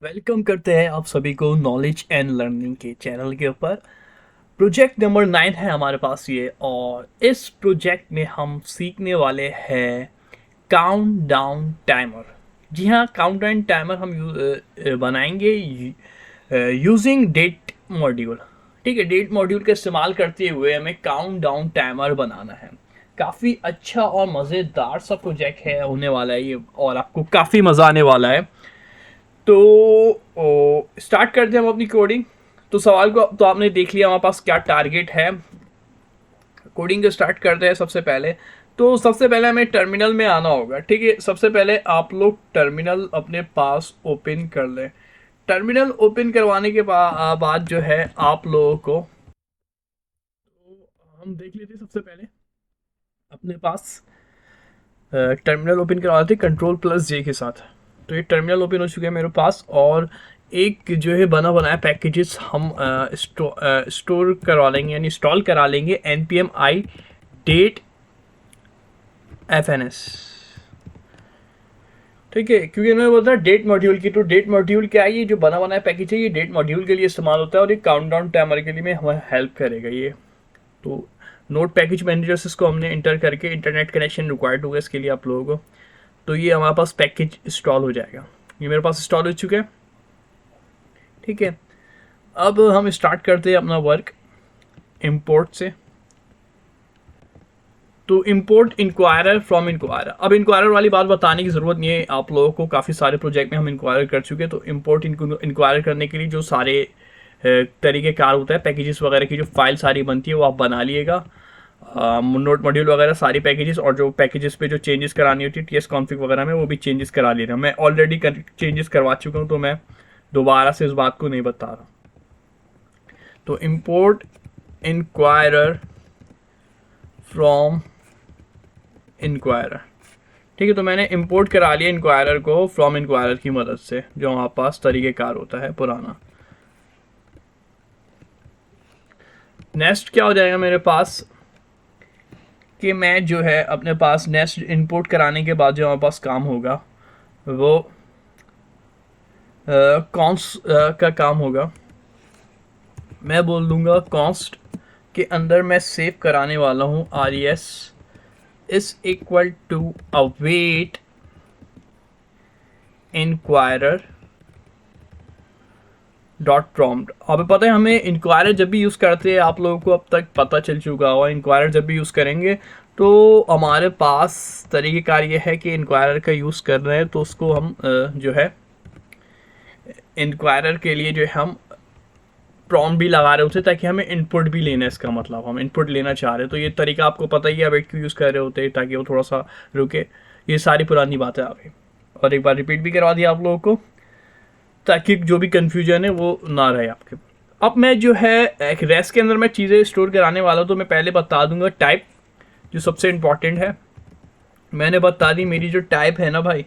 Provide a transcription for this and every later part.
Welcome करते हैं आप सभी को नॉलेज एंड लर्निंग के चैनल के ऊपर। प्रोजेक्ट नंबर 9 है हमारे पास ये, और इस प्रोजेक्ट में हम सीखने वाले हैं काउंट डाउन टाइमर। जी हाँ, काउंट डाउन टाइमर हम बनाएंगे यूजिंग डेट मॉड्यूल। ठीक है, डेट मॉड्यूल का इस्तेमाल करते हुए हमें काउंट डाउन टाइमर बनाना है। काफ़ी अच्छा और मज़ेदार सा प्रोजेक्ट है होने वाला है ये, और आपको काफ़ी मज़ा आने वाला है। तो स्टार्ट करते हैं हम अपनी कोडिंग। तो सवाल को तो आपने देख लिया हमारे पास क्या टारगेट है। कोडिंग को स्टार्ट करते हैं। सबसे पहले हमें टर्मिनल में आना होगा। ठीक है, सबसे पहले आप लोग टर्मिनल अपने पास ओपन कर लें। टर्मिनल ओपन करवाने के बाद जो है आप लोगों को, तो हम देख लेते हैं सबसे पहले अपने पास टर्मिनल ओपन करवाते कंट्रोल प्लस जे के साथ। तो ये टर्मिनल ओपन हो चुके हैं मेरे पास, और एक जो है बना बनाया पैकेजेस हम स्टोर करवा लेंगे, यानी इंस्टॉल करा लेंगे npm i डेट fns। ठीक है, क्योंकि मैंने बोला डेट मॉड्यूल की, तो डेट मॉड्यूल क्या है, ये जो बना बनाया पैकेज है ये डेट मॉड्यूल के लिए इस्तेमाल होता है, और ये काउंटडाउन टाइमर के लिए में हमें हेल्प करेगा ये। तो नोट पैकेज मैनेजर से इसको हमने इंटर करके, इंटरनेट कनेक्शन रिक्वायर्ड होगा इसके लिए आप लोगों को, तो ये हमारे पास पैकेज इंस्टॉल हो जाएगा। ये मेरे पास इंस्टॉल हो चुका है। ठीक है, अब हम स्टार्ट करते हैं अपना वर्क इंपोर्ट से। तो इंपोर्ट इंक्वायरर फ्रॉम इंक्वायरर। अब इंक्वायरर वाली बात बताने की ज़रूरत नहीं है आप लोगों को, काफ़ी सारे प्रोजेक्ट में हम इंक्वायरर कर चुके हैं। तो इंपोर्ट इंक्वायरर करने के लिए जो सारे तरीके कार होता है, पैकेजेस वगैरह की जो फाइल सारी बनती है वो आप बना लिएगा। नोट मॉड्यूल वगैरह सारी पैकेजेस, और जो पैकेजेस पे जो चेंजेस करानी होती है टीएस कॉन्फ़िग वगैरह में, वो भी चेंजेस करा लेना। मैं ऑलरेडी चेंजेस करवा चुका हूँ, तो मैं दोबारा से इस बात को नहीं बता रहा। तो इंपोर्ट इंक्वायरर फ्रॉम इंक्वायरर। ठीक है, तो मैंने इंपोर्ट करा लिया इंक्वायरर को फ्रॉम इंक्वायरर की मदद से, जो हमारे पास तरीक़ेकार होता है पुराना। नेक्स्ट क्या हो जाएगा मेरे पास कि मैं जो है अपने पास नेक्स्ट इंपोर्ट कराने के बाद जो हमारे पास काम होगा वो कॉन्स्ट का काम होगा। मैं बोल दूंगा कॉन्स्ट के अंदर मैं सेव कराने वाला हूँ res is equal to await inquirer dot prompt. अब पता है हमें इंक्वायरर जब भी यूज़ करते हैं, आप लोगों को अब तक पता चल चुका होगा, इंक्वायरर जब भी यूज़ करेंगे तो हमारे पास तरीक़ेकार ये है कि इंक्वायरर का यूज़ कर रहे हैं तो उसको हम जो है इंक्वायरर के लिए जो है हम प्रॉम्प्ट भी लगा रहे होते ताकि हमें इनपुट भी लेना है। इसका मतलब हम इनपुट लेना चाह रहे हैं, तो ये तरीका आपको पता ही है, वेट क्यों यूज़ कर रहे होते हैं ताकि वो थोड़ा सा रुके। ये सारी पुरानी बातें आ गई, और एक बार रिपीट भी करवा दिया आप लोगों को ताकि जो भी कन्फ्यूजन है वो ना रहे आपके। अब मैं जो है एक रेस्ट के अंदर मैं चीज़ें स्टोर कराने वाला हूँ, तो मैं पहले बता दूंगा टाइप, जो सबसे इम्पॉर्टेंट है। मैंने बता दी मेरी जो टाइप है ना भाई,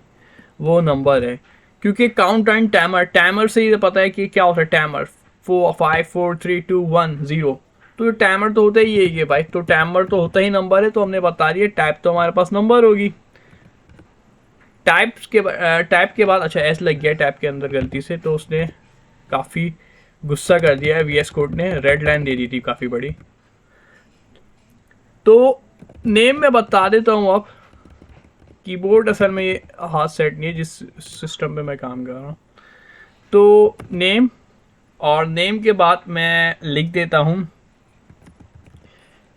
वो नंबर है, क्योंकि काउंट टाइम टाइमर से ही पता है कि क्या होता है टाइमर 4 5 4 3 2 1 0। तो टाइमर तो होता ही है ये भाई, तो टाइमर तो होता ही नंबर है, तो हमने बता दिया टाइप तो हमारे पास नंबर होगी। टाइप के बाद अच्छा एस लग गया टाइप के अंदर गलती से, तो उसने काफ़ी गुस्सा कर दिया है, वीएस कोड ने रेड लाइन दे दी थी काफ़ी बड़ी। तो नेम में बता देता हूँ। अब कीबोर्ड असल में ये हाथ सेट नहीं है जिस सिस्टम पे मैं काम कर रहा हूँ। तो नेम, और नेम के बाद मैं लिख देता हूँ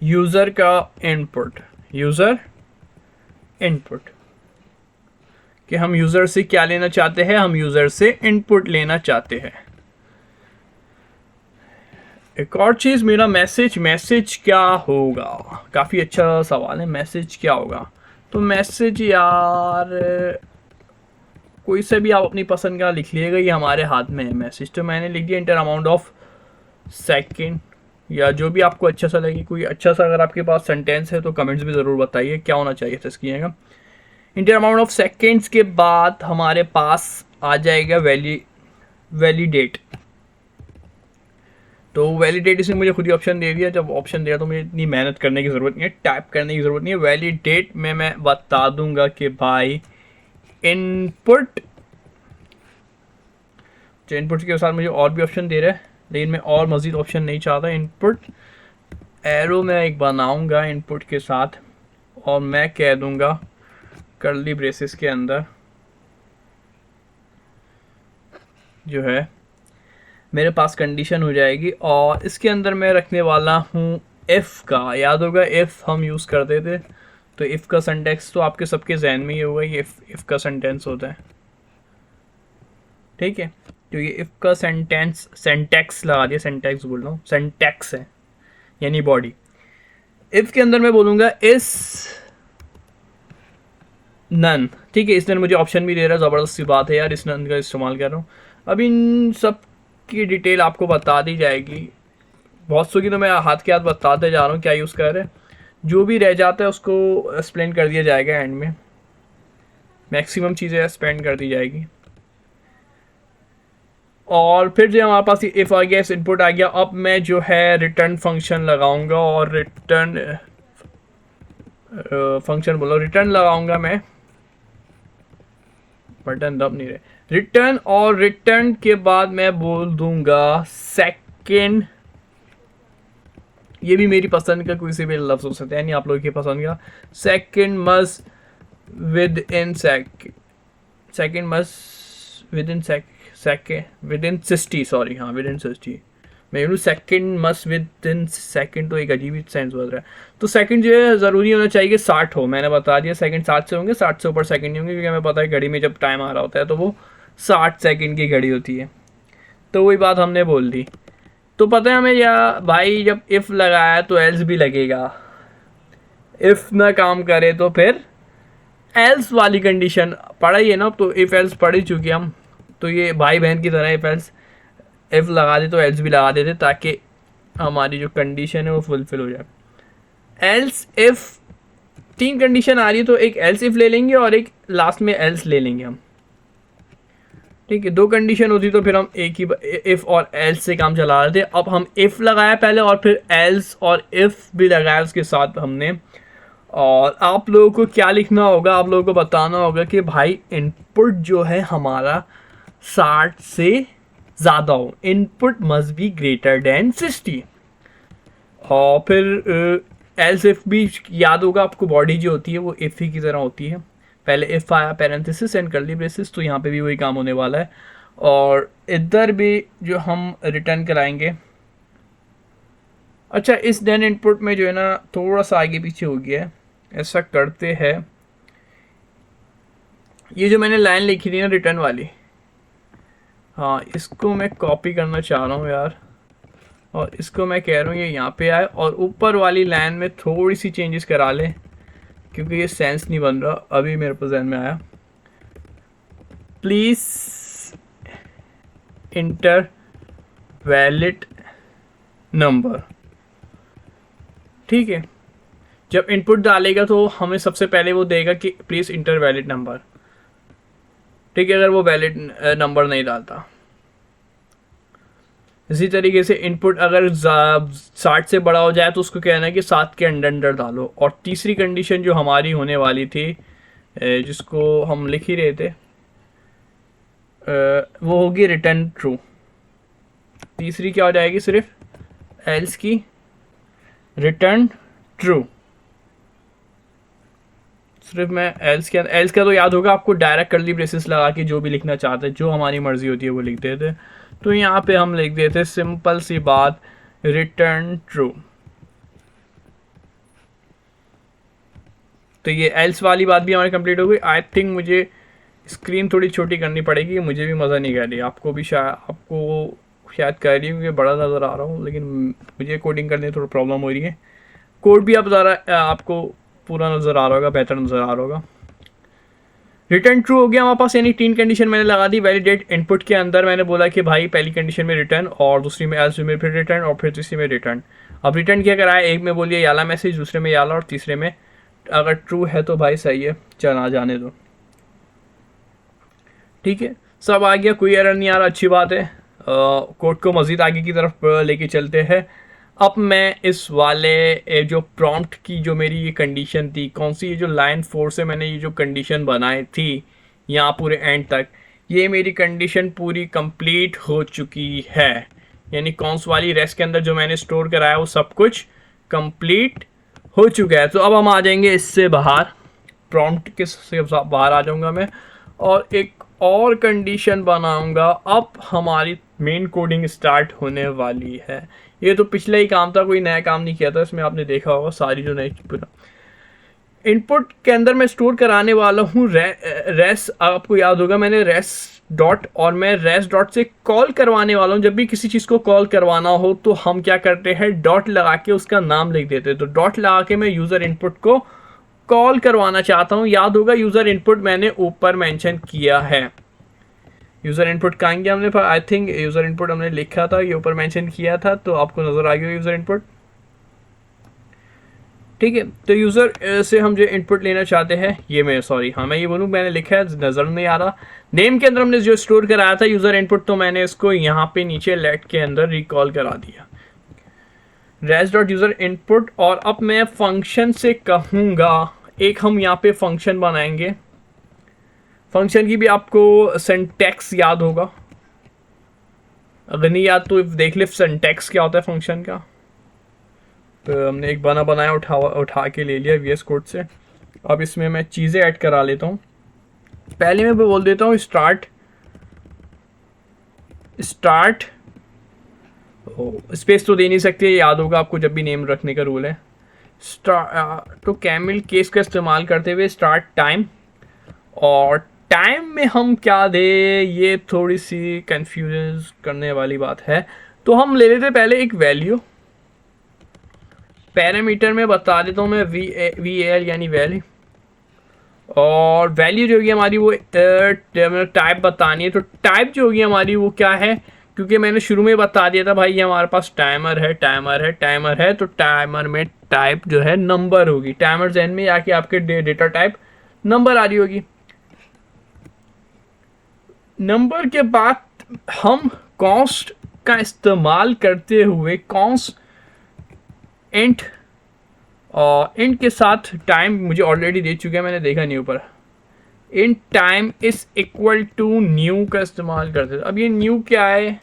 यूज़र का इनपुट, यूज़र इनपुट, कि हम यूज़र से क्या लेना चाहते हैं, हम यूज़र से इनपुट लेना चाहते हैं। एक और चीज़, मेरा मैसेज क्या होगा, काफ़ी अच्छा सवाल है, मैसेज क्या होगा। तो मैसेज यार कोई से भी आप अपनी पसंद का लिख लीजिएगा, ये हमारे हाथ में है मैसेज। तो मैंने लिख दिया इंटर अमाउंट ऑफ सेकेंड, या जो भी आपको अच्छा सा लगे। कोई अच्छा सा अगर आपके पास सेंटेंस है तो कमेंट्स में ज़रूर बताइए क्या होना चाहिए था इसकी। इंटर अमाउंट ऑफ सेकेंड्स के बाद हमारे पास आ जाएगा वैलिडेट। तो वैलिडेट इसने मुझे खुद ही ऑप्शन दे दिया, जब ऑप्शन दिया तो मुझे इतनी मेहनत करने की ज़रूरत नहीं है, टाइप करने की ज़रूरत नहीं है। वैलिडेट में मैं बता दूंगा कि भाई इनपुट अच्छा, इनपुट के साथ मुझे और भी ऑप्शन दे रहा है, लेकिन मैं और मज़ीद ऑप्शन नहीं चाहता। इनपुट एरो मैं एक बनाऊंगा इनपुट के साथ, और मैं कह दूंगा कर्ली ब्रेसेस के अंदर जो है मेरे पास कंडीशन हो जाएगी, और इसके अंदर मैं रखने वाला हूँ इफ़ का। याद होगा इफ़ हम यूज़ करते थे, तो इफ़ का सेंटेंस तो आपके सबके जहन में ही होगा, ये इफ़ का सेंटेंस होता है। ठीक है, तो ये इफ़ का सेंटेक्स लगा दिया, सेंटेक्स बोल रहा हूँ, सेंटेक्स है यानी बॉडी। इफ़ के अंदर मैं बोलूँगा इस नन। ठीक है, इस नन मुझे ऑप्शन भी दे रहा है, ज़बरदस्त सी बात है यार, इस नन का इस्तेमाल कर रहा हूँ। अब इन सब की डिटेल आपको बता दी जाएगी, बहुत सौ की तो मैं हाथ के हाथ बताते जा रहा हूँ क्या यूज़ कर रहे हैं। जो भी रह जाता है उसको एक्सप्लेन कर दिया जाएगा एंड में, मैक्सिमम चीज़ें एक्सप्लेन कर दी जाएगी। और फिर जो हमारे पास इफ़ आ गया, इस इनपुट आ गया, अब मैं जो है रिटर्न फंक्शन लगाऊंगा, और रिटर्न फंक्शन बोलो, रिटर्न लगाऊंगा मैं, बटन दब नहीं रहे, रिटर्न, और रिटर्न के बाद मैं बोल दूंगा सेकंड। ये भी मेरी पसंद का कोई से भी लफ्ज़ हो सकता है, नहीं आप लोगों की पसंद का। Second must with in second must with in second with in 60, sorry हाँ विद इन 60। मैं बोलूँ second must with in second, तो एक अजीब ही सेंस बन रहा है। तो सेकंड जो है ज़रूरी होना चाहिए कि 60 हो, मैंने बता दिया सेकंड 60 से होंगे, 60 से ऊपर सेकंड नहीं होंगे, क्योंकि हमें पता है घड़ी में जब टाइम आ रहा होता है तो वो 60 सेकंड की घड़ी होती है। तो वही बात हमने बोल दी। तो पता है हमें, या भाई जब इफ़ लगाया तो एल्स भी लगेगा, इफ़ ना काम करे तो फिर एल्स वाली कंडीशन पढ़ा ही है ना, तो इफ़ एल्स पढ़ ही चुके हम, तो ये भाई बहन की तरह इफ़ एल्स, इफ़ लगा दे तो एल्स भी लगा देते, ताकि हमारी जो कंडीशन है वो फुलफिल हो जाए। एल्स इफ़, तीन कंडीशन आ रही है, तो एक एल्स इफ़ ले लेंगे और एक लास्ट में एल्स ले लेंगे हम। ठीक है, दो कंडीशन होती तो फिर हम एक ही इफ़ और एल्स से काम चला रहे थे। अब हम इफ़ लगाया पहले, और फिर एल्स और इफ़ भी लगाया उसके साथ हमने। और आप लोगों को क्या लिखना होगा, आप लोगों को बताना होगा कि भाई इनपुट जो है हमारा 60 से ज़्यादा हो, input must be greater than 60। और फिर एल्स इफ़ भी याद होगा आपको, बॉडी जो होती है वो इफ़ ही की तरह होती है, पहले इफ़ आया पैरेंथेसिस एंड कर्ली ब्रेसेस, तो यहाँ पे भी वही काम होने वाला है। और इधर भी जो हम रिटर्न कराएंगे, अच्छा इस देन इनपुट में जो है ना थोड़ा सा आगे पीछे हो गया है, ऐसा करते हैं, ये जो मैंने लाइन लिखी थी ना रिटर्न वाली, हाँ इसको मैं कॉपी करना चाह रहा हूँ यार, और इसको मैं कह रहा हूँ ये यहाँ पे आए, और ऊपर वाली लाइन में थोड़ी सी चेंजेस करा लें, क्योंकि ये सेंस नहीं बन रहा, अभी मेरे पास ध्यान में आया। Please inter valid number. ठीक है, जब इनपुट डालेगा तो हमें सबसे पहले वो देगा कि प्लीज़ इंटर वैलिड नंबर। ठीक है, अगर वो वैलिड नंबर नहीं डालता। इसी तरीके से इनपुट अगर 60 से बड़ा हो जाए तो उसको कहना है कि 7 के अंडर डालो। और तीसरी कंडीशन जो हमारी होने वाली थी, जिसको हम लिख ही रहे थे, वो होगी रिटर्न ट्रू। तीसरी क्या हो जाएगी, सिर्फ एल्स की रिटर्न ट्रू। सिर्फ मैं एल्स का तो याद होगा आपको, डायरेक्ट कर्ली ब्रेसेस लगा के जो भी लिखना चाहते हैं, जो हमारी मर्जी होती है वो लिख देते। तो यहाँ पे हम लिख देते सिंपल सी बात, रिटर्न ट्रू। तो ये एल्स वाली बात भी हमारी कंप्लीट हो गई। आई थिंक मुझे स्क्रीन थोड़ी छोटी करनी पड़ेगी, मुझे भी मज़ा नहीं कर रही, आपको भी शायद कर रही हूँ क्योंकि बड़ा नज़र आ रहा हूँ, लेकिन मुझे कोडिंग करने में थोड़ा प्रॉब्लम हो रही है। कोड भी आप ज़रा आपको पूरा नज़र आ रहा होगा, बेहतर नज़र आ रहा होगा। रिटर्न ट्रू हो गया हमारे पास, यानी 3 कंडीशन मैंने लगा दी। वैलिडेट इनपुट के अंदर मैंने बोला कि भाई पहली कंडीशन में रिटर्न, और दूसरी में एल्स में फिर रिटर्न, और फिर तीसरी में रिटर्न। अब रिटर्न क्या कराया, एक में बोलिए याला मैसेज, दूसरे में याला, और तीसरे में अगर ट्रू है तो भाई सही है, चला जाने दो। ठीक है, सब आ गया, कोई एरर नहीं आ रहा, अच्छी बात है। कोड को मज़ीद आगे की तरफ लेके चलते हैं। अब मैं इस वाले जो प्रॉम्प्ट की जो मेरी ये कंडीशन थी, कौन सी, ये जो लाइन 4 से मैंने ये जो कंडीशन बनाई थी यहाँ पूरे एंड तक, ये मेरी कंडीशन पूरी कंप्लीट हो चुकी है, यानी कॉन्स वाली रेस्ट के अंदर जो मैंने स्टोर कराया वो सब कुछ कंप्लीट हो चुका है। तो अब हम आ जाएंगे इससे बाहर, प्रॉम्प्ट के से बाहर आ जाऊंगा मैं और एक और कंडीशन बनाऊंगा। अब हमारी मेन कोडिंग स्टार्ट होने वाली है। ये तो पिछला ही काम था, कोई नया काम नहीं किया था इसमें, आपने देखा होगा सारी जो नई पूरा इनपुट के अंदर मैं स्टोर कराने वाला हूँ रेस। आपको याद होगा मैंने रेस डॉट और मैं रेस डॉट से कॉल करवाने वाला हूँ। जब भी किसी चीज़ को कॉल करवाना हो तो हम क्या करते हैं, डॉट लगा के उसका नाम लिख देते हैं। तो डॉट लगा के मैं यूज़र इनपुट को कॉल करवाना चाहता हूँ। याद होगा यूज़र इनपुट मैंने ऊपर मेंशन किया है। यूज़र इनपुट कहाँ गया हमने, आई थिंक यूज़र इनपुट हमने लिखा था, ये ऊपर मेंशन किया था, तो आपको नज़र आ गया यूज़र इनपुट। ठीक है, तो यूज़र से हम जो इनपुट लेना चाहते हैं, ये मैं मैं ये बोलूँ मैंने लिखा है, नज़र नहीं आ रहा। नेम के अंदर हमने जो स्टोर कराया था यूज़र इनपुट, तो मैंने इसको यहाँ पे नीचे लेट के अंदर रिकॉल करा दिया, रेस डॉट यूज़र इनपुट। और अब मैं फंक्शन से कहूँगा, एक हम यहाँ पे फंक्शन बनाएंगे। फंक्शन की भी आपको सिंटैक्स याद होगा, अगर नहीं याद तो देख ले सिंटैक्स क्या होता है फंक्शन का। तो हमने एक बनाया उठा के ले लिया VS कोड से। अब इसमें मैं चीज़ें ऐड करा लेता हूँ। पहले मैं बोल देता हूँ स्टार्ट स्पेस तो दे नहीं सकते, याद होगा आपको जब भी नेम रखने का रूल है। तो कैमल केस का इस्तेमाल करते हुए स्टार्ट टाइम, और टाइम में हम क्या दे, ये थोड़ी सी कंफ्यूजन करने वाली बात है। तो हम ले लेते पहले एक वैल्यू, पैरामीटर में बता देता हूँ मैं VAL यानी वैल्यू, और वैल्यू जो होगी हमारी वो टाइप बतानी है। तो टाइप जो होगी हमारी वो क्या है, क्योंकि मैंने शुरू में बता दिया था भाई ये हमारे पास टाइमर है, तो टाइमर में टाइप जो है नंबर होगी। टाइमर जेन में आके आपके डेटा टाइप नंबर आ रही होगी। नंबर के बाद हम कॉन्स्ट का इस्तेमाल करते हुए कॉन्स्ट इंट के साथ टाइम मुझे ऑलरेडी दे चुके हैं, मैंने देखा नहीं ऊपर। In time is equal to new का इस्तेमाल करते थे। अब ये न्यू क्या है,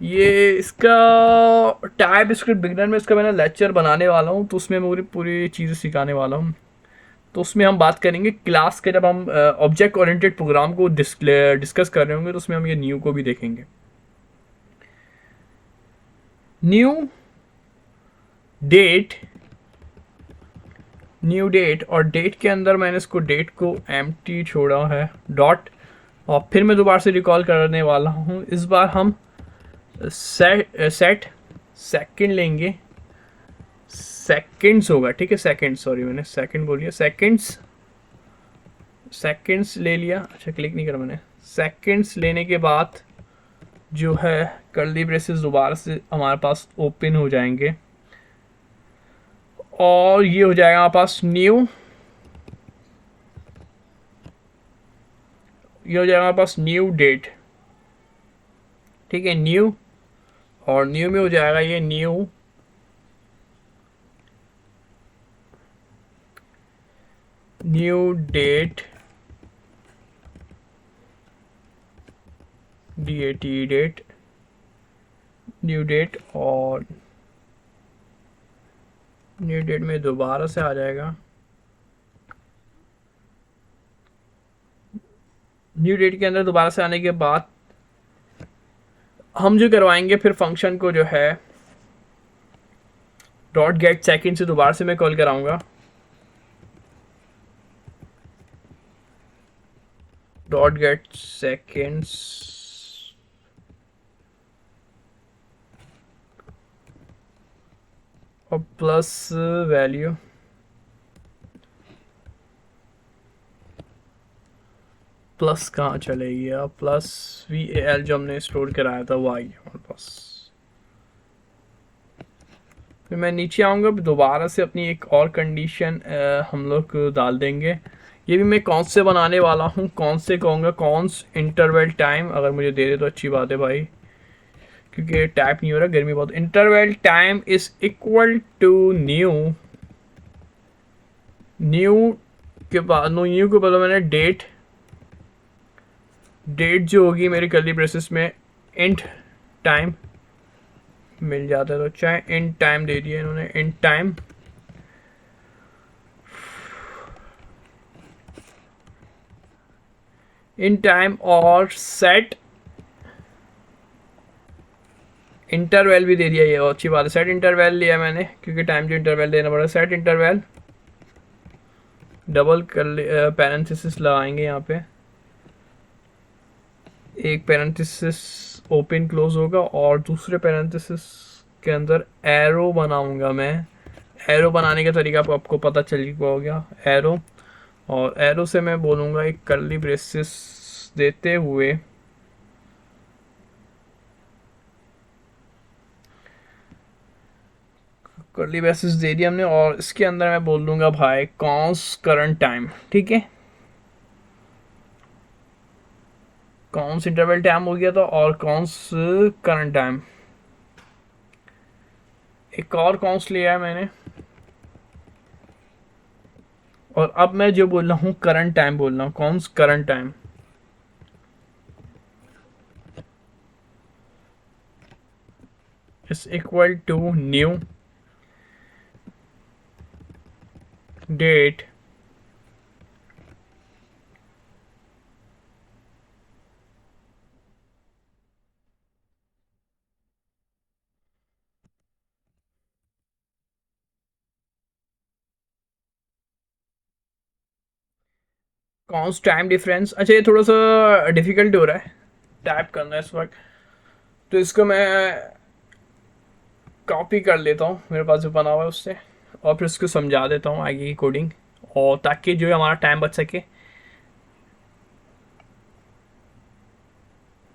ये इसका टाइप स्क्रिप्ट बिगनर में इसका मैंने लेक्चर बनाने वाला हूँ, तो उसमें मैं पूरी चीज़ें सिखाने वाला हूँ। तो उसमें हम बात करेंगे क्लास के, जब हम ऑब्जेक्ट ओरिएंटेड प्रोग्राम को डिस्कस कर रहे होंगे तो उसमें हम ये न्यू को भी देखेंगे। न्यू डेट और डेट के अंदर मैंने इसको डेट को एम्प्टी छोड़ा है डॉट, और फिर मैं दोबारा से रिकॉल करने वाला हूँ। इस बार हम सेट सेकंड लेंगे, सेकंड्स होगा, ठीक है सेकंड, सॉरी मैंने सेकंड बोल दिया, सेकंड्स ले लिया। अच्छा क्लिक नहीं करा मैंने। सेकंड्स लेने के बाद जो है कर्ली ब्रेसेस दोबारा से हमारे पास ओपन हो जाएंगे, और ये हो जाएगा हमारे पास न्यू, ये हो जाएगा हमारे पास न्यू डेट, ठीक है न्यू, और न्यू में हो जाएगा ये new date, date new date, और न्यू डेट में दोबारा से आ जाएगा न्यू डेट के अंदर दोबारा से आने के बाद हम जो करवाएंगे फिर फंक्शन को जो है डॉट गेट सेकंड से दोबारा से मैं कॉल कराऊंगा, डॉट गेट सेकंड्स और प्लस वैल्यू, प्लस कहाँ चले गया, प्लस VAL जो हमने स्टोर कराया था वो आ गया हमारे पास। फिर मैं नीचे आऊँगा, दोबारा से अपनी एक और कंडीशन हम लोग डाल देंगे। ये भी मैं कौन से बनाने वाला हूँ, कौन से कहूँगा, कौन्स इंटरवल टाइम, अगर मुझे दे दे तो अच्छी बात है भाई, क्योंकि टाइप नहीं हो रहा, गर्मी बहुत। Interval time is equal to new के बाद मैंने डेट जो होगी मेरे कर्ली ब्रेसेस में इंट टाइम मिल जाता है, तो चाहे इंट टाइम दे दिया इन्होंने, इंट टाइम इन टाइम, और सेट इंटरवल भी दे दिया, ये अच्छी बात है। सेट इंटरवल लिया मैंने क्योंकि टाइम जो इंटरवल देना पड़ा। सेट इंटरवल डबल कर पैरेंथेसिस लगाएंगे यहाँ पे, एक पैरेंथेसिस ओपन क्लोज होगा और दूसरे पैरेंथेसिस के अंदर एरो बनाऊंगा मैं। एरो बनाने का तरीका आपको पता चल गया, एरो, और एरो से मैं बोलूँगा एक कर्ली ब्रेसेस देते हुए कर्ली ब्रेसेस दे दिया हमने, और इसके अंदर मैं बोल दूंगा भाई कॉन्स करंट टाइम, ठीक है। कॉन्स इंटरवल टाइम हो गया था और कॉन्स करंट टाइम, एक और कॉन्स लिया है मैंने, और अब मैं जो बोल रहा हूँ करंट टाइम बोल रहा हूँ, const current time is equal to new date const time difference. अच्छा ये थोड़ा सा डिफिकल्ट हो रहा है टाइप करना इस वक्त, तो इसको मैं कॉपी कर लेता हूँ मेरे पास जो बना हुआ है उससे, और फिर उसको समझा देता हूँ आगे की कोडिंग, और ताकि जो है हमारा टाइम बच सके।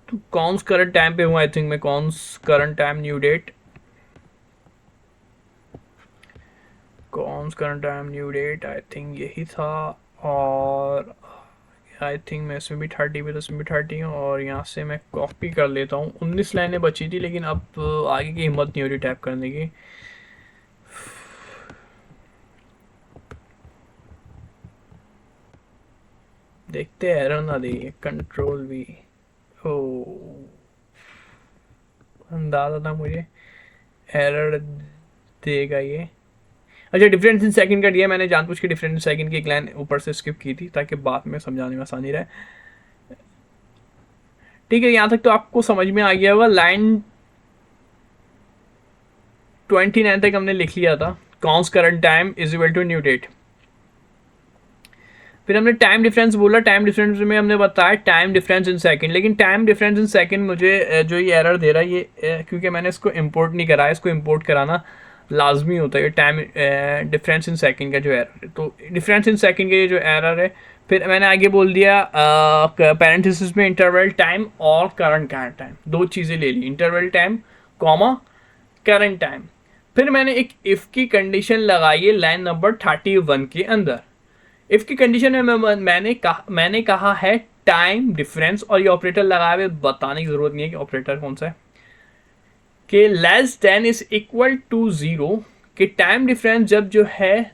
तो कॉन्स करंट टाइम पे हूँ आई थिंक मैं, const current time new date, const current time new date I think यही था। और आई थिंक मैं इसमें भी 30 पे, तो इसमें भी 30 हूँ, और यहाँ से मैं कॉपी कर लेता हूँ। 19 लाइनें बची थी, लेकिन अब आगे की हिम्मत नहीं हो रही टाइप करने की। देखते हैं एरर ना दे, कंट्रोल भी, ओ अंदाजा था मुझे एरर देगा ये। अच्छा डिफरेंस इन सेकंड का दिया मैंने, जानबूझ के डिफरेंस इन सेकंड की एक लाइन ऊपर से स्किप की थी ताकि बाद में समझाने में आसानी रहे। ठीक है, यहाँ तक तो आपको समझ में आ गया होगा। लाइन 29 तक हमने लिख लिया था, const current time is equal to new date. फिर हमने टाइम डिफरेंस बोला, टाइम डिफरेंस में हमने बताया टाइम डिफरेंस इन सेकंड, लेकिन टाइम डिफरेंस इन सेकंड मुझे जो ये एरर दे रहा है ये क्योंकि मैंने इसको इंपोर्ट नहीं करा है, इसको इंपोर्ट कराना लाजमी होता है टाइम डिफरेंस इन सेकंड का जो एरर है। तो डिफरेंस इन सेकंड का ये जो एरर है, फिर मैंने आगे बोल दिया पैरेंथेसिस में इंटरवल टाइम और करंट टाइम, दो चीज़ें ले ली, interval time comma current time. फिर मैंने एक इफ़ की कंडीशन लगाई है लाइन नंबर 31 के अंदर। इफ़ की कंडीशन में मैंने कहा है टाइम डिफरेंस, और ये ऑपरेटर लगाए हुए बताने की ज़रूरत नहीं है कि ऑपरेटर कौन सा है, कि less than is equal to zero, कि टाइम डिफरेंस जब जो है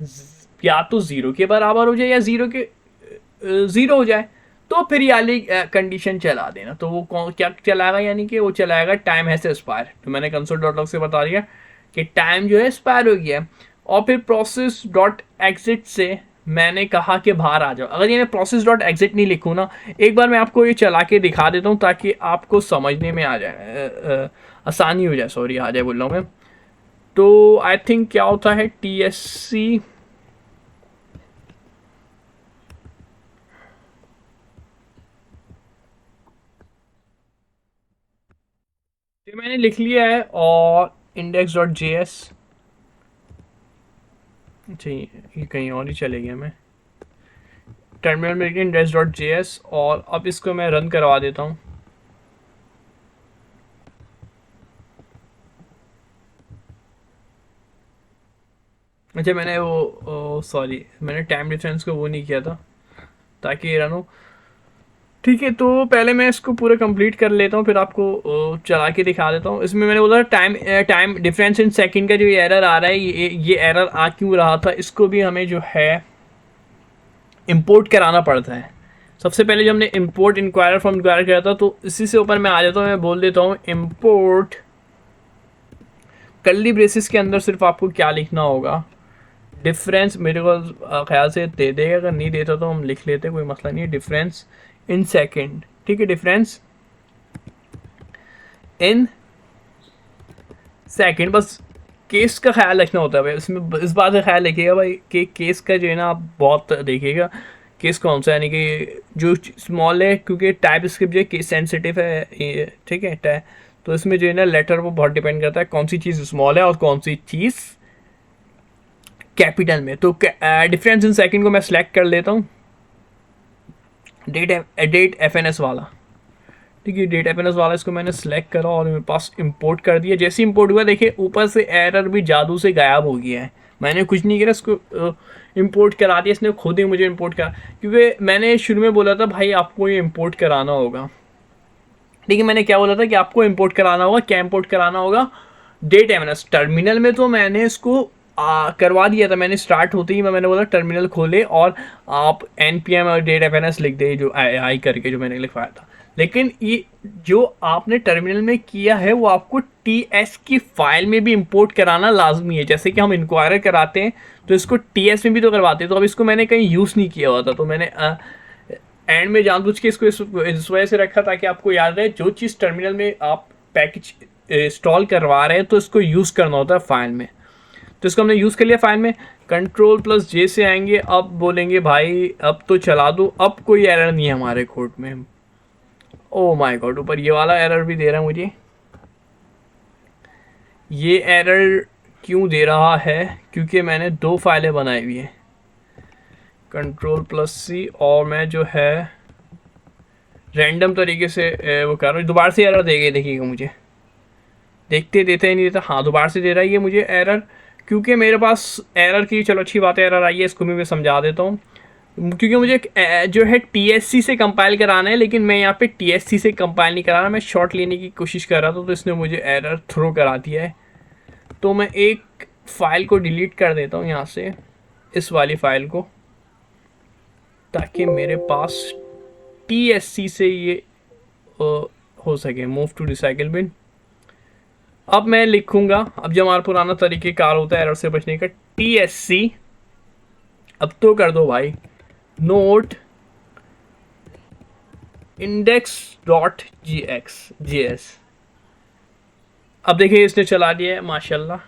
या तो ज़ीरो के बराबर हो जाए या ज़ीरो हो जाए, तो फिर ये वाली कंडीशन चला देना। तो वो क्या चलाएगा, यानी कि वो चलाएगा टाइम हैज एक्सपायर। तो मैंने कंसोल डॉट लॉग से बता दिया कि टाइम जो है एक्सपायर हो गया। और फिर प्रोसेस डॉट एग्जिट से मैंने कहा कि बाहर आ जाओ। अगर ये मैं प्रोसेस डॉट एग्जिट नहीं लिखूँ ना, एक बार मैं आपको ये चला के दिखा देता हूँ ताकि आपको समझने में आ जाए, आसानी हो जाए, सॉरी आ जाए बोल रहा हूँ मैं। तो आई थिंक क्या होता है TSC, ये मैंने लिख लिया है, और इंडेक्स डॉट JS, अच्छा ये कहीं और ही चले गया, मैं टर्मिनल में लिखिए इंडेक्स डॉट JS, और अब इसको मैं रन करवा देता हूँ। अच्छा मैंने वो सॉरी मैंने टाइम डिफरेंस को वो नहीं किया था ताकि ये रन हो। ठीक है, तो पहले मैं इसको पूरा कंप्लीट कर लेता हूँ, फिर आपको चला के दिखा देता हूँ। इसमें मैंने बोला टाइम डिफरेंस इन सेकंड का जो एरर आ रहा है, ये एरर आ क्यों रहा था, इसको भी हमें जो है इंपोर्ट कराना पड़ता है। सबसे पहले जो हमने इंपोर्ट इंक्वायरर फ्रॉम इंक्वायरर किया था, तो इसी से ऊपर मैं आ जाता हूँ, मैं बोल देता हूँ इंपोर्ट कर्ली ब्रेसिस के अंदर सिर्फ आपको क्या लिखना होगा, डिफरेंस। मेरे को ख्याल से दे देगा, अगर नहीं देता तो हम लिख लेते, कोई मसला नहीं है। डिफरेंस इन सेकेंड, ठीक है, डिफरेंस इन सेकेंड। बस केस का ख्याल रखना होता है भाई, इसमें इस बात का ख्याल रखिएगा भाई कि केस का जो है ना आप बहुत देखिएगा, केस कौन सा, यानी कि जो स्मॉल है, क्योंकि टाइप स्क्रिप्ट जो है केस सेंसिटिव है, ठीक है। तो इसमें जो है ना लेटर वो बहुत डिपेंड करता है कौन सी चीज़ स्मॉल है और कौन सी चीज़ कैपिटल में। तो डिफरेंस इन सेकंड को मैं सिलेक्ट कर लेता हूँ, डेट एफ एन एस वाला, ठीक है, डेट एफ एन एस वाला, इसको मैंने सेलेक्ट करा और मेरे पास इंपोर्ट कर दिया। जैसे इंपोर्ट हुआ देखिए ऊपर से एरर भी जादू से गायब हो गया है, मैंने कुछ नहीं किया, इसको इंपोर्ट करा दिया, इसने खुद ही मुझे इंपोर्ट करा, क्योंकि मैंने शुरू में बोला था भाई आपको ये इंपोर्ट कराना होगा, ठीक है। मैंने क्या बोला था कि आपको इंपोर्ट कराना होगा, क्या इंपोर्ट कराना होगा, date F N S. Terminal में तो मैंने इसको करवा दिया था, मैंने स्टार्ट होते ही मैंने बोला टर्मिनल खोले और आप npm और डेट एफ एन एस लिख दे, जो आई करके जो मैंने लिखवाया था। लेकिन ये जो आपने टर्मिनल में किया है वो आपको ts की फाइल में भी इंपोर्ट कराना लाजमी है। जैसे कि हम इंक्वायरर कराते हैं तो इसको ts में भी तो करवाते हैं, तो अब इसको मैंने कहीं यूज़ नहीं किया हुआ था, तो मैंने एंड में जानबूझ के इसको इस वजह से रखा ताकि आपको याद रहे जो चीज़ टर्मिनल में आप पैकेज इंस्टॉल करवा रहे हैं तो इसको यूज़ करना होता है फाइल में। तो इसको हमने यूज़ कर लिया फाइल में, Ctrl+J से आएंगे, अब बोलेंगे भाई अब तो चला दो, अब कोई एरर नहीं है हमारे कोड में। ओ माय गॉड, ऊपर ये वाला एरर भी दे रहा है मुझे, ये एरर क्यों दे रहा है, क्योंकि मैंने 2 फाइलें बनाई हुई हैं। Ctrl+C और मैं जो है रैंडम तरीके से वो कर रहा हूँ, दोबारा से एरर देगा, देखिएगा मुझे देखते देते ही नहीं देता, हाँ दोबारा से दे रहा है ये मुझे एरर, क्योंकि मेरे पास एरर की, चलो अच्छी बात है एरर आई है, इसको भी मैं समझा देता हूँ। क्योंकि मुझे जो है TSC से कंपाइल कराना है, लेकिन मैं यहाँ पे TSC से कंपाइल नहीं करा रहा, मैं शॉर्ट लेने की कोशिश कर रहा था, तो इसने मुझे एरर थ्रो करा दिया है। तो मैं एक फ़ाइल को डिलीट कर देता हूँ यहाँ से, इस वाली फ़ाइल को, ताकि मेरे पास TSC से ये हो सके, मूव टू रिसाइकिल बिन। अब मैं लिखूंगा, अब जब हमारा पुराना तरीक़ेकार होता है एरर से बचने का, TSC, अब तो कर दो भाई, नोट index.js। अब देखिए इसने चला दिया है माशाल्लाह।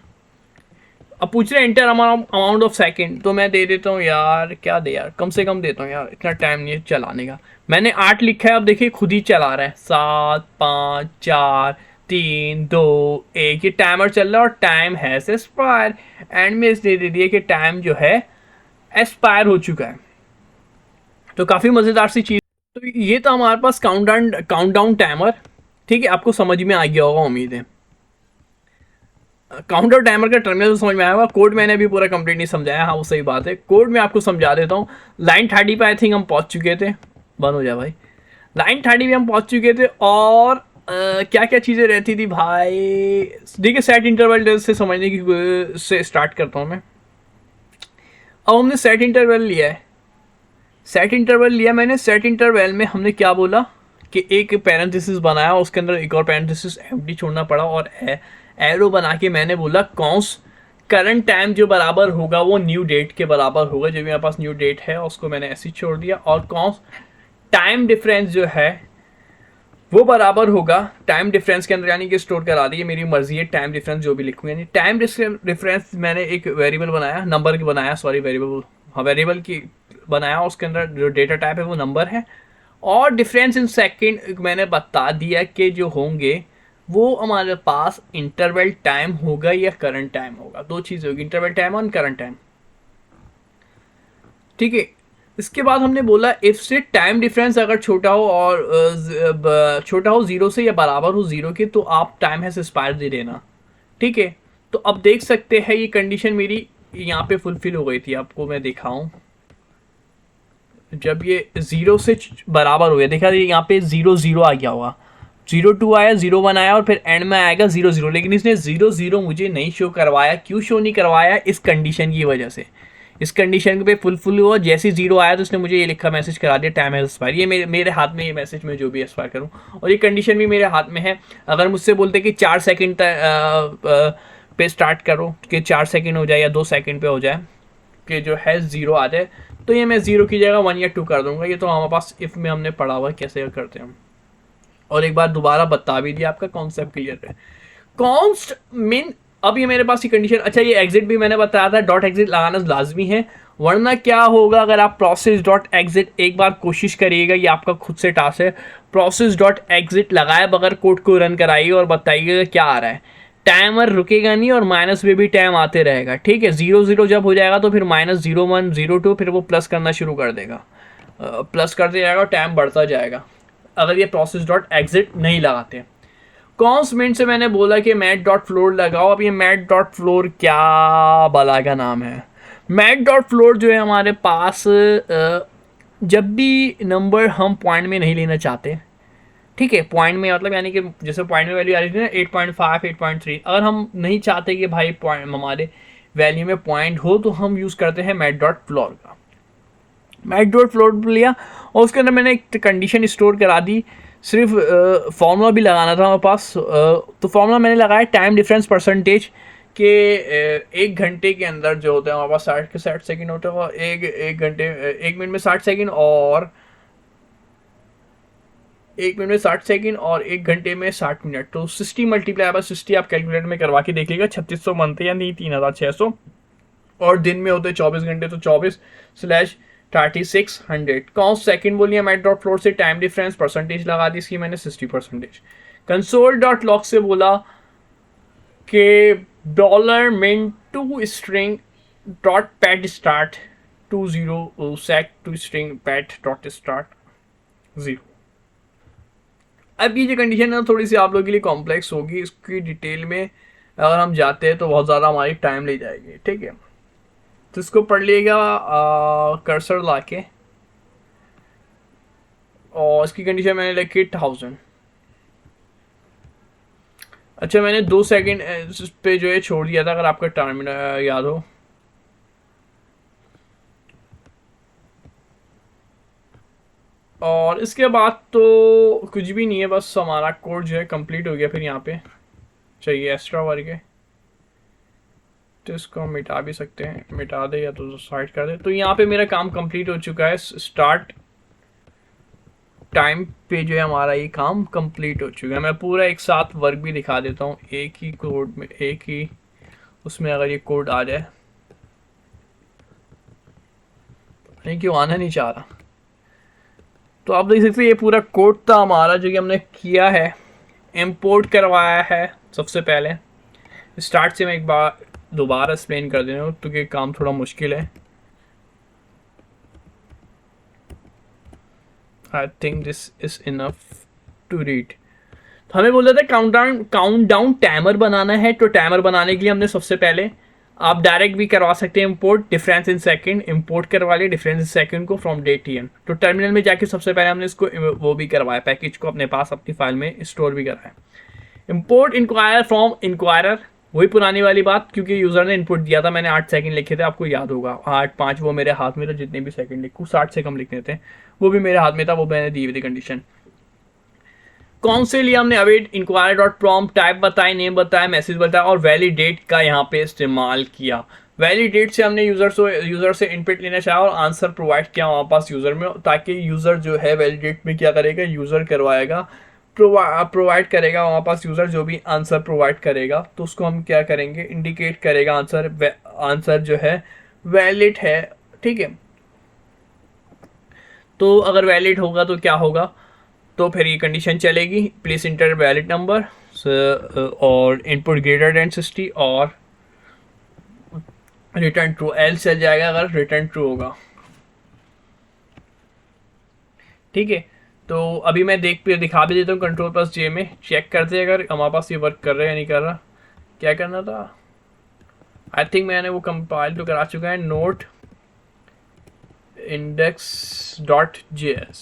अब पूछ रहे एंटर अमाउंट ऑफ सेकंड, तो मैं दे देता हूँ यार, क्या दे यार, कम से कम देता हूँ यार, इतना टाइम नहीं है चलाने का। मैंने 8 लिखा है, अब देखिए खुद ही चला रहा है, 7 5 4 3 2 1, ये टाइमर चल रहा है और टाइम है एक्सपायर। एंड में इसने दे दिया कि टाइम जो है एक्सपायर हो चुका है। तो काफ़ी मज़ेदार सी चीज़। तो ये था हमारे पास काउंटडाउन टाइमर, ठीक है, आपको समझ में आ गया होगा उम्मीद है। काउंटर टाइमर का टर्मिनल तो समझ में आया होगा, कोड मैंने अभी पूरा कंप्लीट नहीं समझाया, हाँ वो सही बात है, कोड में आपको समझा देता हूँ। लाइन 30 पे आई थिंक हम पहुँच चुके थे, बंद हो जाए भाई, लाइन 30 पे हम पहुँच चुके थे। और क्या क्या चीज़ें रहती थी भाई, देखिए सेट इंटरवल से समझने की से स्टार्ट करता हूँ मैं। अब हमने सेट इंटरवल लिया है, सेट इंटरवल लिया मैंने, सेट इंटरवल में हमने क्या बोला कि एक पैरेंथेसिस बनाया, उसके अंदर एक और पैरेंथेसिस एम्प्टी छोड़ना पड़ा, और एरो बना के मैंने बोला कॉन्स करंट टाइम जो बराबर होगा वो न्यू डेट के बराबर होगा, जो मेरे पास न्यू डेट है उसको मैंने ऐसे ही छोड़ दिया, और कॉन्स टाइम डिफरेंस जो है वो बराबर होगा टाइम डिफरेंस के अंदर, यानी कि स्टोर करा दी, मेरी मर्जी है टाइम डिफरेंस जो भी लिखूँ, यानी टाइम डिफरेंस मैंने एक वेरिएबल बनाया, नंबर की बनाया, सॉरी वेरिएबल, हाँ वेरिएबल की बनाया, उसके अंदर जो डेटा टाइप है वो नंबर है, और डिफरेंस इन सेकंड मैंने बता दिया कि जो होंगे वो हमारे पास इंटरवल टाइम होगा या करंट टाइम होगा, 2 चीज़ होगी, इंटरवल टाइम और करंट टाइम, ठीक है। इसके बाद हमने बोला इफ से टाइम डिफरेंस अगर छोटा हो और छोटा हो 0 से या बराबर हो 0 के, तो आप टाइम हैज एक्सपायर दे देना, ठीक है। तो अब देख सकते हैं ये कंडीशन मेरी यहाँ पे फुलफिल हो गई थी, आपको मैं दिखाऊं, जब ये 0 से बराबर हो गया, देखा यहाँ पे 0 0 आ गया होगा, 0 2 आया, 0 1 आया, और फिर एंड में आएगा 0 0, लेकिन इसने 0 0 मुझे नहीं शो करवाया, क्यों शो नहीं करवाया, इस कंडीशन की वजह से। इस कंडीशन पे फुलफिल हुआ, जैसे जीरो आया तो उसने मुझे ये लिखा मैसेज करा दिया टाइम हैज एक्सपायर। ये मेरे हाथ में ये मैसेज में जो भी एक्सपायर करूँ, और ये कंडीशन भी मेरे हाथ में है। अगर मुझसे बोलते कि 4 सेकंड पे स्टार्ट करो कि 4 सेकंड हो जाए या 2 सेकंड पे हो जाए कि जो है जीरो आ जाए, तो ये मैं जीरो की जगह 1 या 2 कर दूंगा। ये तो हमारे पास इफ में हमने पढ़ा हुआ है कैसे करते हैं हम, और एक बार दोबारा बता भी दिया, आपका कॉन्सेप्ट क्लियर है। कॉन्स्ट मीन, अब ये मेरे पास ये कंडीशन, अच्छा ये एग्जिट भी मैंने बताया था, डॉट एग्जिट लगाना लाजमी है, वरना क्या होगा अगर आप प्रोसेस डॉट एग्जिट एक बार कोशिश करिएगा, ये आपका खुद से टास्क है, प्रोसेस डॉट एग्जिट लगाए बगैर कोड को रन कराइए और बताइएगा क्या आ रहा है। टाइमर रुकेगा नहीं और माइनस में भी टाइम आते रहेगा, ठीक है। 0 0 जब हो जाएगा तो फिर -01 02 फिर वो प्लस करना शुरू कर देगा, प्लस करते जाएगा और टाइम बढ़ता जाएगा अगर ये प्रोसेस डॉट एग्जिट नहीं लगाते। कॉन्समेंट से मैंने बोला कि मैट डॉट फ्लोर लगाओ। अब ये मैट डॉट फ्लोर क्या बला का नाम है। मैट डॉट फ्लोर जो है हमारे पास जब भी नंबर हम पॉइंट में नहीं लेना चाहते, ठीक है, पॉइंट में मतलब यानी कि जैसे पॉइंट में वैल्यू आ रही थी ना 8.5 8.3, अगर हम नहीं चाहते कि भाई पॉइंट हमारे वैल्यू में पॉइंट हो तो हम यूज़ करते हैं मैट डॉट फ्लोर का। मैट डॉट फ्लोर लिया और उसके अंदर मैंने एक कंडीशन स्टोर करा दी, सिर्फ फॉर्मूला भी लगाना था हमारे पास, तो फॉर्मूला मैंने लगाया टाइम डिफरेंस परसेंटेज के 1 घंटे के अंदर जो होता है हमारे पास 60 सेकंड होता है, और एक घंटे 1 मिनट में 60 सेकंड और 1 मिनट में 60 सेकंड और 1 घंटे में 60 मिनट, तो 60 मल्टीप्लाई बाय 60 आप कैलकुलेटर में करवा के देखिएगा, 3600 बनते या नहीं 3600, और दिन में होते 24 घंटे तो 24/3600। कौन सेकंड बोलिए मैट डॉट फ्लोर से, टाइम डिफरेंस परसेंटेज लगा दी इसकी मैंने 60%। कंसोल डॉट लॉग से बोला कि $min2 string dot pat start 20 sec to string pat dot start 0। अब ये जो कंडीशन है थोड़ी सी आप लोगों के लिए कॉम्प्लेक्स होगी, इसकी डिटेल में अगर हम जाते हैं तो बहुत ज़्यादा हमारी टाइम ले जाएगी, ठीक है। तो इसको पढ़ लिएगा कर्सर ला के, और इसकी कंडीशन मैंने लिखी 1000। अच्छा मैंने 2 सेकंड पे जो है छोड़ दिया था, अगर आपका टर्मिनल याद हो। और इसके बाद तो कुछ भी नहीं है, बस हमारा कोड जो है कंप्लीट हो गया। फिर यहाँ पे चाहिए एक्स्ट्रा वर्क है, तो इसको हम मिटा भी सकते हैं, मिटा दे या तो साइड कर दे। तो यहाँ पे मेरा काम कंप्लीट हो चुका है, स्टार्ट टाइम पे जो है हमारा ये काम कंप्लीट हो चुका है। मैं पूरा एक साथ वर्क भी दिखा देता हूँ, एक ही कोड में, एक ही उसमें अगर ये कोड आ जाए, नहीं क्यों आना नहीं चाह रहा। तो आप देख सकते हैं ये पूरा कोड था हमारा जो कि हमने किया है, इंपोर्ट करवाया है। सबसे पहले स्टार्ट से मैं एक बार दोबारा एक्सप्लेन कर दे रहा हूँ क्योंकि काम थोड़ा मुश्किल है। I think this is enough to read. तो हमें बोला था काउंट डाउन टाइमर बनाना है, तो टाइमर बनाने के लिए हमने सबसे पहले, आप डायरेक्ट भी करवा सकते हैं import difference in second, import करवा लिया डिफरेंस इन सेकंड को फ्रॉम डेट टी एन। तो टर्मिनल में जाके सबसे पहले हमने इसको वो भी करवाया, पैकेज को अपने पास अपनी फाइल में स्टोर भी कराया। इंपोर्ट इंक्वायर फ्रॉम इंक्वायरर, वही पुरानी वाली बात, क्योंकि यूजर ने इनपुट दिया था, मैंने 8 सेकंड लिखे थे, आपको याद होगा 8 5 वो मेरे हाथ में था, जितने भी सेकंड लिखूँ 60 से कम लिखने थे वो भी मेरे हाथ में था, वो मैंने दी हुई थी कंडीशन। कौन से लिए हमने await inquire dot prompt, type बताया, नेम बताया, मैसेज बताया, और वैलिडेट का यहाँ पे इस्तेमाल किया। वैलिडेट से हमने यूजर से इनपुट लेना चाहा और आंसर प्रोवाइड किया वहाँ पास यूजर में, ताकि यूजर जो है वैलिडेट में क्या करेगा, यूजर करवाएगा, प्रोवाइड करेगा वहाँ पास यूजर जो भी आंसर प्रोवाइड करेगा, तो उसको हम क्या करेंगे, इंडिकेट करेगा आंसर जो है वैलिड है, ठीक है। तो अगर वैलिड होगा तो क्या होगा, तो फिर ये कंडीशन चलेगी, प्लीज इंटर वैलिड नंबर और इनपुट ग्रेटर देन 60 और रिटर्न ट्रू, एल चल जाएगा अगर रिटर्न ट्रू होगा, ठीक है। तो अभी मैं दिखा भी देता हूँ, कंट्रोल+J में चेक करते हैं अगर हमारे पास ये वर्क कर रहा है या नहीं कर रहा। क्या करना था, आई थिंक मैंने वो कंपाइल तो करा चुका है, नोट index.js।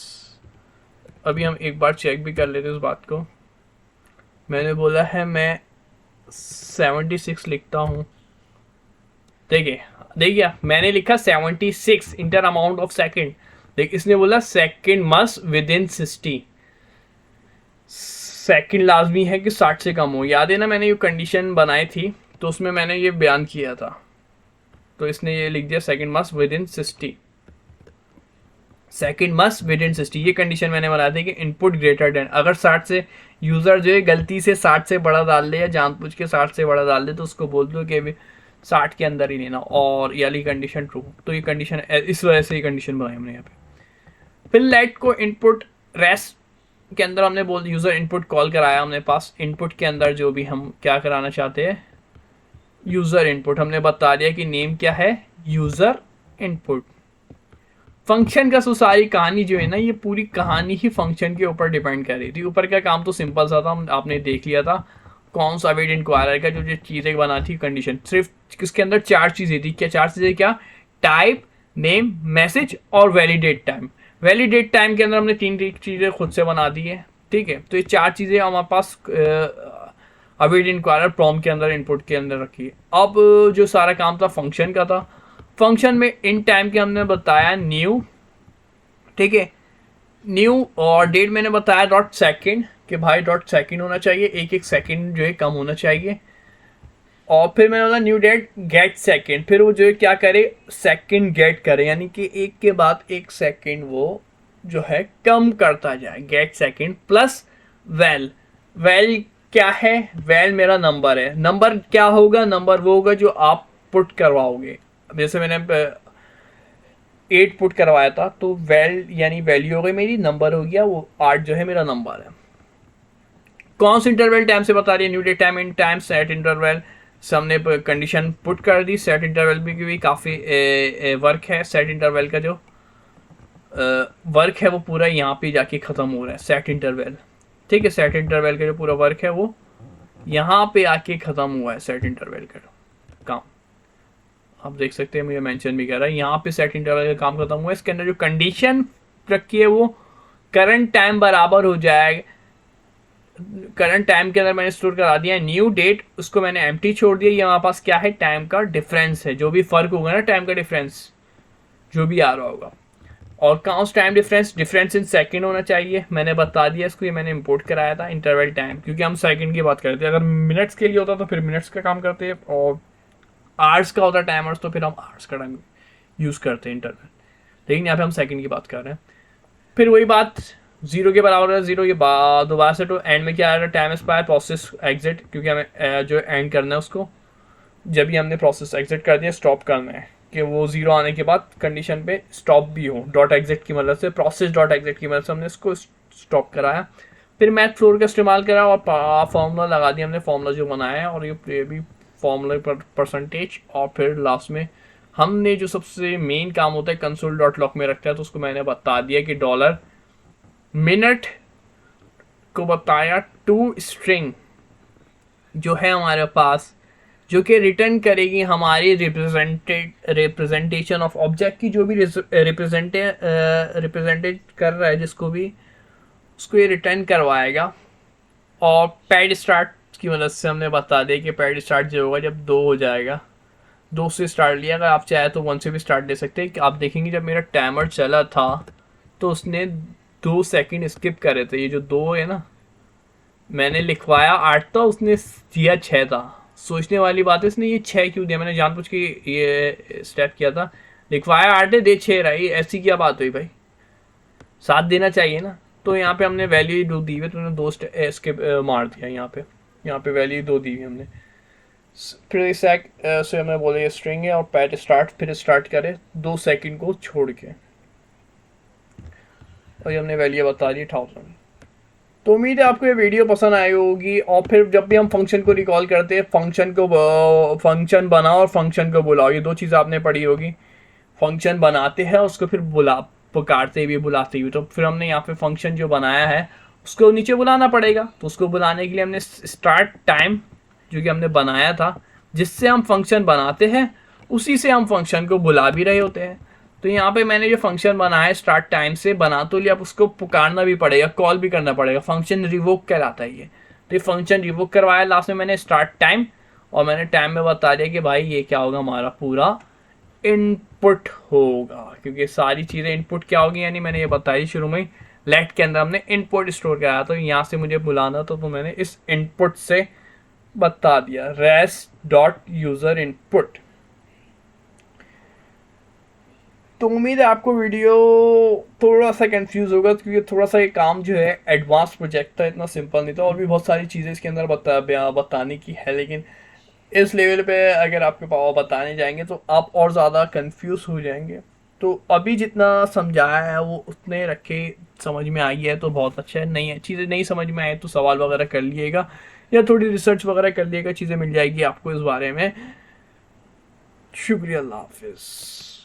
अभी हम एक बार चेक भी कर लेते हैं उस बात को। मैंने बोला है मैं 76 लिखता हूँ, देखिए देखिए मैंने लिखा 76 इंटर अमाउंट ऑफ सेकंड, देख इसने बोला second must with in 60, second लाजमी है कि 60 से कम हो। याद है ना मैंने ये कंडीशन बनाई थी तो उसमें मैंने ये बयान किया था, तो इसने ये लिख दिया second must with in 60, second must with in 60। ये कंडीशन मैंने बनाई थी कि इनपुट ग्रेटर देन, अगर 60 से यूज़र जो है गलती से 60 से बड़ा डाल दे या जानबूझ के 60 से बड़ा डाल दे तो उसको बोल दो कि 60 के अंदर ही लेना, और ये वाली कंडीशन ट्रू। तो ये कंडीशन इस वजह से ये कंडीशन बनाई हमने यहाँ पे। फिर लेट को इनपुट रेस्ट के अंदर हमने बोल यूज़र इनपुट कॉल कराया हमने पास, इनपुट के अंदर जो भी हम क्या कराना चाहते हैं यूज़र इनपुट, हमने बता दिया कि नेम क्या है यूज़र इनपुट। फंक्शन का सारी कहानी जो है ना, ये पूरी कहानी ही फंक्शन के ऊपर डिपेंड कर रही थी। ऊपर का काम तो सिंपल सा था, आपने देख लिया था कौन सा अवेट इंक्वायरर का जो चीज़ें बना थी कंडीशन, सिर्फ इसके अंदर 4 चीज़ें थी। क्या 4 चीज़ें? क्या? टाइप, नेम, मैसेज और वैलिडेट टाइम। वैलिडेट टाइम के अंदर हमने 3 चीज़ें खुद से बना दी है, ठीक है। तो ये 4 चीज़ें हमारे पास अवेट इंक्वायरर प्रॉम्प्ट के अंदर इनपुट के अंदर रखी है। अब जो सारा काम था फंक्शन का था, फंक्शन में इन टाइम के हमने बताया न्यू, ठीक है, न्यू, और डेट मैंने बताया डॉट सेकंड कि भाई डॉट सेकंड होना चाहिए, एक सेकंड जो है कम होना चाहिए। और फिर मैंने बोला न्यू डेट गेट सेकंड, फिर वो जो है क्या करे सेकंड गेट करे, यानी कि एक के बाद एक सेकंड वो जो है कम करता जाए, get second plus val. Val क्या है? वैल मेरा नंबर है। नंबर क्या होगा? नंबर वो होगा जो आप पुट करवाओगे। जैसे मैंने 8 पुट करवाया था तो वैल यानी वैल्यू हो गई मेरी, नंबर हो गया वो 8 जो है मेरा नंबर है। कौन से इंटरवल टाइम से बता रही है? New date time in time set interval से हमने कंडीशन पुट कर दी। सेट इंटरवल भी काफ़ी वर्क है। सेट इंटरवल का जो वर्क है वो पूरा यहाँ पे जाके ख़त्म हो रहा है सेट इंटरवल, ठीक है। सेट इंटरवल का जो पूरा वर्क है वो यहाँ पे आके ख़त्म हुआ है सेट इंटरवल का काम। आप देख सकते हैं मुझे मेंशन भी कर रहा है यहाँ पे सेट इंटरवल का काम खत्म हुआ है। इसके अंदर जो कंडीशन रखी है वो करंट टाइम बराबर हो जाएगा, करंट टाइम के अंदर मैंने स्टोर करा दिया न्यू डेट, उसको मैंने एम्प्टी छोड़ दिया। ये हमारे पास क्या है? टाइम का डिफरेंस है, जो भी फर्क होगा ना टाइम का डिफरेंस जो भी आ रहा होगा। और count time difference, difference in second होना चाहिए, मैंने बता दिया इसको, ये मैंने इंपोर्ट कराया था। इंटरवल टाइम क्योंकि हम सेकंड की बात करते हैं, अगर मिनट्स के लिए होता तो फिर मिनट्स का काम करते हैं, और आवर्स का होता है टाइमर्स तो फिर हम आवर्स का टाइम यूज़ करते हैं इंटरवल, लेकिन यहाँ पे हम सेकंड की बात कर रहे हैं। फिर वही बात 0 के बराबर है 0, ये दोबारा से तो एंड में क्या आएगा? टाइम एक्सपायर प्रोसेस एग्जिट, क्योंकि हमें जो एंड करना है उसको जब भी हमने प्रोसेस एग्जिट कर दिया स्टॉप करना है कि वो 0 आने के बाद कंडीशन पे स्टॉप भी हो। डॉट एग्जिट की मदद से, प्रोसेस डॉट एग्जिट की मदद से हमने इसको स्टॉप कराया। फिर मैथ फ्लोर का इस्तेमाल करा और फार्मूला लगा दिया हमने, फार्मूला जो बनाया है, और ये भी फार्मूला पर परसेंटेज। और फिर लास्ट में हमने जो सबसे मेन काम होता है कंसोल डॉट लॉग में रखता है, तो उसको मैंने बता दिया कि डॉलर मिनट को बताया टू स्ट्रिंग जो है हमारे पास, जो कि रिटर्न करेगी हमारी रिप्रेजेंटेशन ऑफ ऑब्जेक्ट की, जो भी रिप्रेजेंटेड कर रहा है जिसको भी, उसको ये रिटर्न करवाएगा। और पैड स्टार्ट की मदद से हमने बता दिया कि पैड स्टार्ट जो होगा जब 2 हो जाएगा, 2 से स्टार्ट लिया, अगर आप चाहे तो 1 से भी स्टार्ट ले सकते हैं। आप देखेंगे जब मेरा टाइमर चला था तो उसने 2 सेकंड स्किप करे थे। ये जो 2 है ना, मैंने लिखवाया 8 था, उसने दिया 6 था। सोचने वाली बात है इसने ये 6 क्यों दिया, मैंने जानबूझ के ये स्टेप किया था। लिखवाया 8 है, दे 6 रहा, ये ऐसी क्या बात हुई भाई, 7 देना चाहिए ना। तो यहाँ पे हमने वैल्यू 2 दी हुई, तो उन्होंने 2 स्किप मार दिया। यहाँ पे वैल्यू 2 दी हुई हमने। फिर से हमें बोले ये स्ट्रिंग है और पैट स्टार्ट, फिर स्टार्ट करे 2 सेकंड को छोड़ के, और ये हमने वैल्यू बता दी 1000। तो उम्मीद है आपको ये वीडियो पसंद आई होगी। और फिर जब भी हम फंक्शन को रिकॉल करते हैं, फंक्शन बनाओ और फंक्शन को बुलाओ, ये 2 चीज़ें आपने पढ़ी होगी। फंक्शन बनाते हैं उसको फिर पुकारते हुए बुलाते हुए, तो फिर हमने यहाँ पे फंक्शन जो बनाया है उसको नीचे बुलाना पड़ेगा। तो उसको बुलाने के लिए हमने स्टार्ट टाइम जो कि हमने बनाया था, जिससे हम फंक्शन बनाते हैं उसी से हम फंक्शन को बुला भी रहे होते हैं। तो यहाँ पे मैंने जो फंक्शन बनाया है स्टार्ट टाइम से बना तो लिया, अब उसको पुकारना भी पड़ेगा, कॉल भी करना पड़ेगा। फंक्शन रिवोक कहलाता है ये। तो ये फंक्शन रिवोक करवाया लास्ट में मैंने स्टार्ट टाइम, और मैंने टाइम में बता दिया कि भाई ये क्या होगा हमारा पूरा इनपुट होगा, क्योंकि सारी चीज़ें इनपुट क्या होगी, यानी मैंने ये बताई शुरू में, लेट के अंदर हमने इनपुट स्टोर कराया, तो यहाँ से मुझे बुलाना तो मैंने इस इनपुट से बता दिया, रेस्ट डॉट यूज़र इनपुट। तो उम्मीद है आपको वीडियो थोड़ा सा कंफ्यूज होगा, क्योंकि थोड़ा सा ये काम जो है एडवांस प्रोजेक्ट था, इतना सिंपल नहीं था, और भी बहुत सारी चीज़ें इसके अंदर बताने की है, लेकिन इस लेवल पे अगर आपके पास बताने जाएंगे तो आप और ज़्यादा कंफ्यूज हो जाएंगे। तो अभी जितना समझाया है वो उतने रखे, समझ में आई है तो बहुत अच्छा है, नहीं है चीज़ें नहीं समझ में आए तो सवाल वगैरह कर लिएगा, या थोड़ी रिसर्च वगैरह कर लिएगा, चीज़ें मिल जाएगी आपको इस बारे में। शुक्रिया, अल्लाह हाफिज़।